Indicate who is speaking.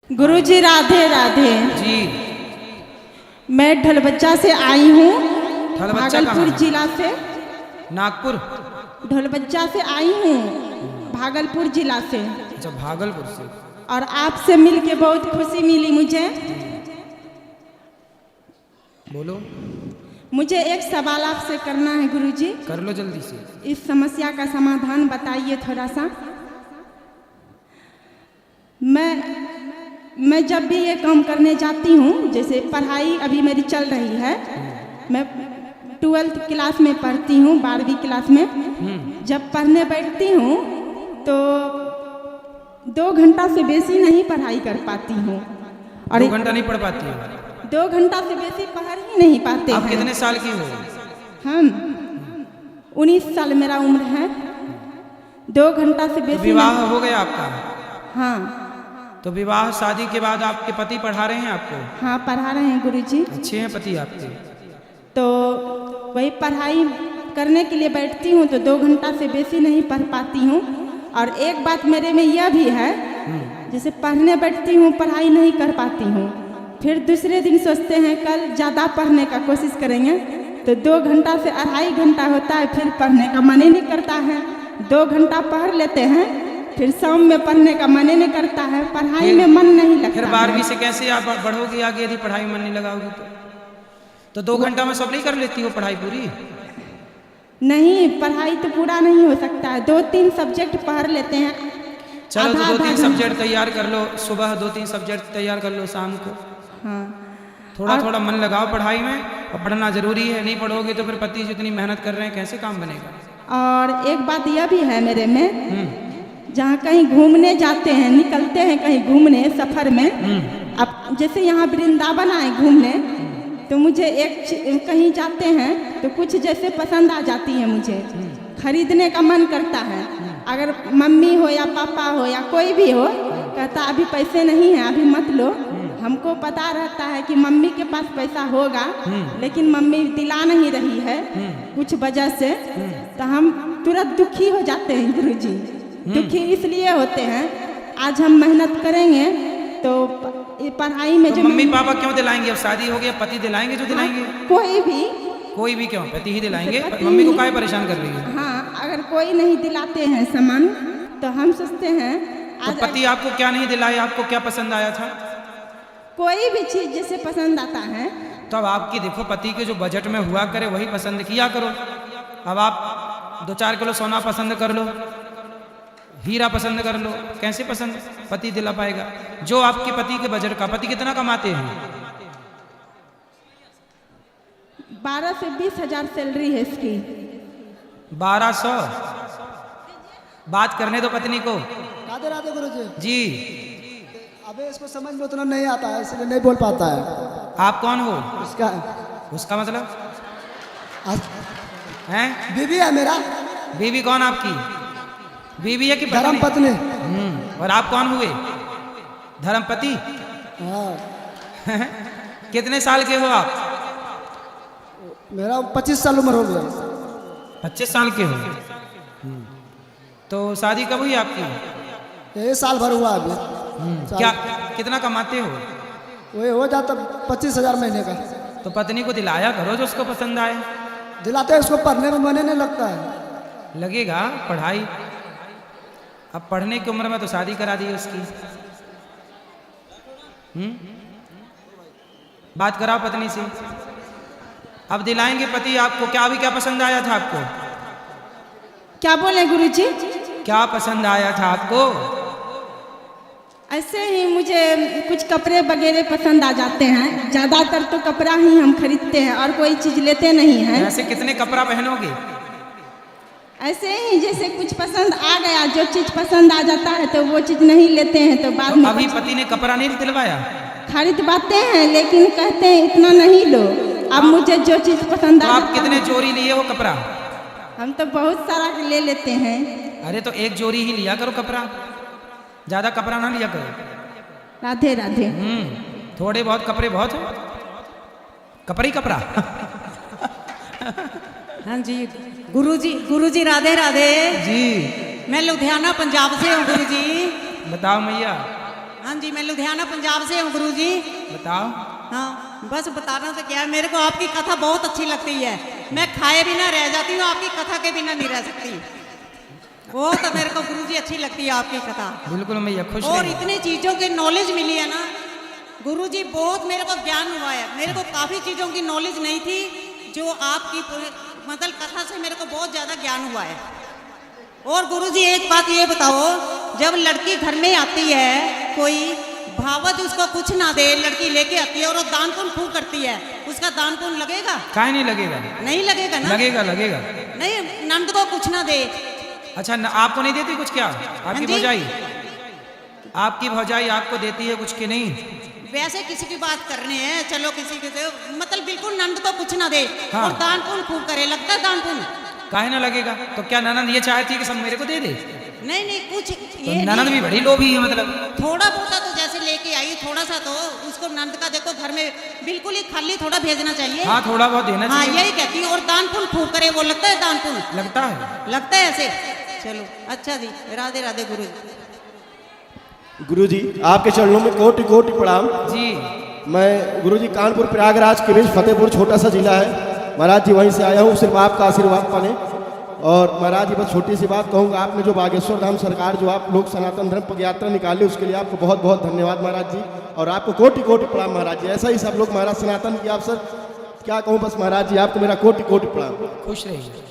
Speaker 1: गुरुजी राधे राधे
Speaker 2: जी।
Speaker 1: मैं ढोलबज्जा से आई हूँ,
Speaker 2: ढोलबज्जा
Speaker 1: भागलपुर जिला से।
Speaker 2: नागपुर।
Speaker 1: ढोलबज्जा से आई हूँ, भागलपुर जिला से।
Speaker 2: अच्छा, भागलपुर से।
Speaker 1: और आपसे मिलके बहुत खुशी मिली मुझे।
Speaker 2: बोलो।
Speaker 1: मुझे एक सवाल आपसे करना है गुरुजी।
Speaker 2: कर लो जल्दी से।
Speaker 1: इस समस्या का समाधान बताइए थोड़ा सा। मैं जब भी ये काम करने जाती हूँ, जैसे पढ़ाई अभी मेरी चल रही है, मैं 12th क्लास में पढ़ती हूँ, 12वीं क्लास में। जब पढ़ने बैठती हूँ तो 2 घंटा से बेसी नहीं पढ़ाई कर पाती हूँ। और
Speaker 2: 2 घंटा नहीं पढ़ पाती हो?
Speaker 1: 2 घंटा से बेसी पढ़ ही नहीं पाते
Speaker 2: आप
Speaker 1: हैं।
Speaker 2: कितने साल की हो?
Speaker 1: हम 19 साल मेरा उम्र है। 2 घंटा से बेसी।
Speaker 2: विवाह हो गया आपका?
Speaker 1: हाँ।
Speaker 2: तो विवाह शादी के बाद आपके पति पढ़ा रहे हैं आपको?
Speaker 1: हाँ, पढ़ा रहे हैं गुरुजी।
Speaker 2: अच्छे हैं पति आपके?
Speaker 1: तो वही पढ़ाई करने के लिए बैठती हूँ तो 2 घंटा से बेसी नहीं पढ़ पाती हूँ। और एक बात मेरे में यह भी है, जैसे पढ़ने बैठती हूँ, पढ़ाई नहीं कर पाती हूँ, फिर दूसरे दिन सोचते हैं कल ज़्यादा पढ़ने का कोशिश करेंगे, तो 2 घंटा से 2.5 घंटा होता है, फिर पढ़ने का मन ही नहीं करता है। 2 घंटा पढ़ लेते हैं, फिर शाम में पढ़ने का मन ही नहीं करता है, पढ़ाई में मन नहीं लगता।
Speaker 2: फिर 12वीं से कैसे आप बढ़ोगी आगे यदि पढ़ाई में मन नहीं लगाओगी तो 2 घंटा में सब नहीं कर लेती हो पढ़ाई पूरी?
Speaker 1: नहीं, पढ़ाई तो पूरा नहीं हो सकता है। 2-3 सब्जेक्ट पढ़ लेते हैं।
Speaker 2: चलो तो 2-3 सब्जेक्ट तैयार कर लो, सुबह 2-3 सब्जेक्ट तैयार कर लो, शाम को।
Speaker 1: हाँ।
Speaker 2: थोड़ा थोड़ा मन लगाओ पढ़ाई में, और पढ़ना जरूरी है। नहीं पढ़ोगे तो फिर पति जितनी मेहनत कर रहे हैं कैसे काम बनेगा?
Speaker 1: और एक बात यह भी है मेरे में, जहाँ कहीं घूमने जाते हैं, निकलते हैं कहीं घूमने सफर में, अब जैसे यहाँ वृंदावन आए घूमने, तो मुझे कहीं जाते हैं तो कुछ जैसे पसंद आ जाती है, मुझे खरीदने का मन करता है। अगर मम्मी हो या पापा हो या कोई भी हो, कहता अभी पैसे नहीं हैं, अभी मत लो। हमको पता रहता है कि मम्मी के पास पैसा होगा, लेकिन मम्मी दिला नहीं रही है कुछ वजह से, तो हम तुरंत दुखी हो जाते हैं गुरुजी। दुखी इसलिए होते हैं, आज हम मेहनत करेंगे तो पढ़ाई में
Speaker 2: तो
Speaker 1: जो
Speaker 2: मम्मी पापा क्यों दिलाएंगे? अब शादी हो गया, पति दिलाएंगे जो दिलाएंगे।
Speaker 1: कोई भी
Speaker 2: क्यों? पति ही दिलाएंगे। मम्मी को काहे परेशान कर रही है?
Speaker 1: हाँ, अगर कोई नहीं दिलाते हैं सामान तो हम सोचते हैं
Speaker 2: तो पति आपको क्या नहीं दिलाए? आपको क्या पसंद आया था?
Speaker 1: कोई भी चीज जैसे पसंद आता है।
Speaker 2: तो अब आपकी देखो, पति के जो बजट में हुआ करे वही पसंद किया करो। अब आप 2-4 किलो सोना पसंद कर लो, हीरा पसंद कर लो, कैसे पसंद पति दिला पाएगा? जो आपके पति के बजट का। पति कितना कमाते हैं?
Speaker 1: 12 से 20 हजार सैलरी है इसकी।
Speaker 2: 1200? बात करने दो पत्नी को।
Speaker 3: राधे राधे गुरुजी
Speaker 2: जी।
Speaker 3: अबे इसको समझ में उतना नहीं आता है, इसलिए नहीं बोल पाता है।
Speaker 2: आप कौन हो? उसका मतलब हैं?
Speaker 3: बीवी है मेरा।
Speaker 2: बीवी कौन आपकी? बीवी है कि
Speaker 3: धर्म पत्नी?
Speaker 2: और आप कौन हुए? धर्मपति?
Speaker 3: हाँ।
Speaker 2: कितने साल के हो आप?
Speaker 3: मेरा 25 साल उम्र हो गया।
Speaker 2: 25 साल के हो? तो शादी कब हुई आपकी?
Speaker 3: ये साल भर हुआ अभी।
Speaker 2: क्या कितना कमाते हो?
Speaker 3: वही हो जाता 25 हजार महीने का।
Speaker 2: तो पत्नी को दिलाया करो जो उसको पसंद आए।
Speaker 3: दिलाते हैं, उसको पढ़ने में मन नहीं लगता है।
Speaker 2: लगेगा पढ़ाई। अब पढ़ने की उम्र में तो शादी करा दी उसकी। बात कराओ पत्नी से। अब दिलाएंगे पति आपको। क्या अभी क्या पसंद आया था आपको?
Speaker 1: क्या बोले गुरुजी?
Speaker 2: क्या पसंद आया था आपको?
Speaker 1: ऐसे ही मुझे कुछ कपड़े वगैरह पसंद आ जाते हैं। ज्यादातर तो कपड़ा ही हम खरीदते हैं और कोई चीज लेते नहीं हैं।
Speaker 2: ऐसे कितने कपड़ा पहनोगे?
Speaker 1: ऐसे ही जैसे कुछ पसंद आ गया, जो चीज पसंद आ जाता है तो वो चीज नहीं लेते हैं, तो बाद में
Speaker 2: अभी पति ने कपड़ा नहीं दिलवाया?
Speaker 1: खरीदवाते हैं, लेकिन कहते हैं इतना नहीं लो, अब मुझे जो चीज पसंद
Speaker 2: तो
Speaker 1: आ
Speaker 2: आप कितने जोड़ी लिए हो कपड़ा?
Speaker 1: हम तो बहुत सारा ले लेते हैं।
Speaker 2: अरे तो एक जोड़ी ही लिया करो कपड़ा, ज्यादा कपड़ा ना लिया करो।
Speaker 1: राधे राधे।
Speaker 2: थोड़े बहुत कपड़े बहुत है, कपड़ा ही कपड़ा।
Speaker 4: हाँ जी गुरुजी राधे राधे
Speaker 2: जी।
Speaker 4: मैं लुधियाना पंजाब से हूँ गुरुजी।
Speaker 2: बताओ मैया।
Speaker 4: हाँ जी, मैं लुधियाना पंजाब से हूँ गुरु जी।
Speaker 2: बताओ।
Speaker 4: हाँ, बस बताना तो क्या है, मेरे को आपकी कथा बहुत अच्छी लगती है। मैं खाए बिना रह जाती हूँ, आपकी कथा के बिना नहीं रह सकती। वो तो मेरे को गुरु जी अच्छी लगती है आपकी कथा।
Speaker 2: बिल्कुल मैया, खुश
Speaker 4: और
Speaker 2: रहिए।
Speaker 4: इतनी चीज़ों की नॉलेज मिली है ना गुरु जी, बहुत मेरे को ज्ञान हुआ है। मेरे को काफ़ी चीज़ों की नॉलेज नहीं थी, जो आपकी मतलब कथा से मेरे को बहुत ज़्यादा ज्ञान हुआ है। और गुरु जी एक बात ये बताओ, जब लड़की घर में आती है, कोई भावत उसको कुछ ना दे, लड़की लेके आती है और वो दान पुण्य खूब करती है, उसका दान पुण्य लगेगा?
Speaker 2: काहे नहीं लगेगा?
Speaker 4: नहीं लगेगा ना?
Speaker 2: लगेगा लगेगा।
Speaker 4: नहीं, नंद को कुछ ना दे।
Speaker 2: अच्छा आपको नहीं देती कुछ क्या? आपकी
Speaker 4: जी?
Speaker 2: भौजाई, आपकी भौजाई आपको देती है कुछ कि नहीं?
Speaker 4: वैसे किसी की बात करने हैं, चलो किसी के दे, मतलब बिल्कुल नंद को कुछ ना दे।
Speaker 2: हाँ।
Speaker 4: और दान पुण्य खूब करे, लगता है दान पुण्य?
Speaker 2: काहे ना लगेगा? तो क्या ननद ये चाहती है कि सब मेरे को दे दे?
Speaker 4: नहीं नहीं, कुछ
Speaker 2: तो
Speaker 4: ये
Speaker 2: ननद भी बड़ी लोभी है मतलब।
Speaker 4: थोड़ा बहुत तो जैसे लेके आई, थोड़ा सा तो उसको नंद का देखो घर में बिल्कुल ही खाली थोड़ा भेजना चाहिए।
Speaker 2: हाँ थोड़ा बहुत देना
Speaker 4: हाँ,
Speaker 2: चाहिए।
Speaker 4: यही कहती हूँ। और दान पुण्य खूब करे, वो लगता है दान पुण्य?
Speaker 2: लगता है।
Speaker 4: लगता है ऐसे। चलो अच्छा जी, राधे राधे गुरु जी।
Speaker 5: गुरु जी आपके चरणों में कोटि कोटि प्रणाम।
Speaker 2: जी
Speaker 5: मैं गुरु जी कानपुर प्रयागराज के बीच फतेहपुर छोटा सा जिला है महाराज जी, वहीं से आया हूँ सिर्फ आपका आशीर्वाद पाने। और महाराज जी बस छोटी सी बात कहूँगा, आपने जो बागेश्वर धाम सरकार जो आप लोग सनातन धर्म पद यात्रा निकाली, उसके लिए आपको बहुत बहुत धन्यवाद महाराज जी। और आपको कोटि कोटि प्रणाम महाराज जी। ऐसा ही सब लोग महाराज सनातन की आप सर क्या कहूँ, बस महाराज जी आपको मेरा कोटि कोटि प्रणाम।
Speaker 2: खुश रहिए।